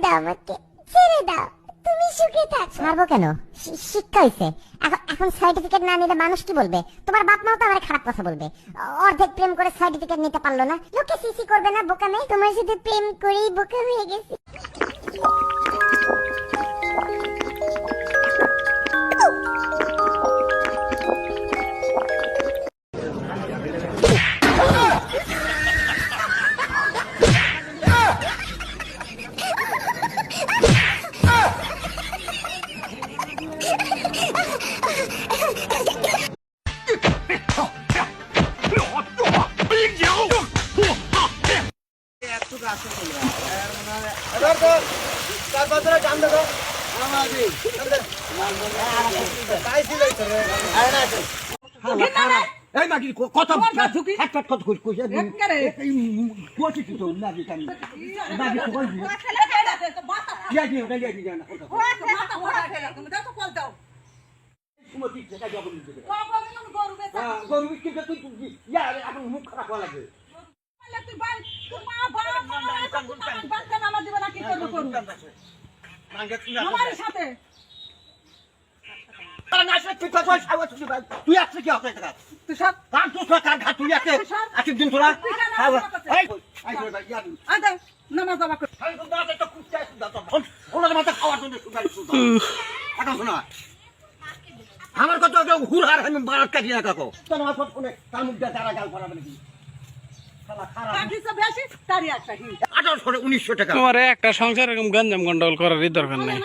দাও আমাকে, ছেড়ে দাও, তুমি সুখে থাকো। ছাড়বো কেন? শিক্ষা হইছে। এখন সার্টিফিকেট না নিলে মানুষ কি বলবে? তোমার বাপ মাও তো আমার খারাপ কথা বলবে। অর্ধেক প্রেম করে সার্টিফিকেট নিতে পারলো না, লোকে সিসি করবে না বোকামে? তোমার সাথে প্রেম করেই বোকা হয়ে গেছি। মুখ খারাপ লাগে তুই আসছে কি হবে তুই আসছে দিন তোরা খাওয়ার জন্য শোনা আমার কথা হুর হার আমি বারাত কাটি না কাকো তার মুখ দিয়ে তারা গাল করাবে নাকি তোমার একটা সংসার এরকম গঞ্জাম গন্ডগোল করার দরকার নেই।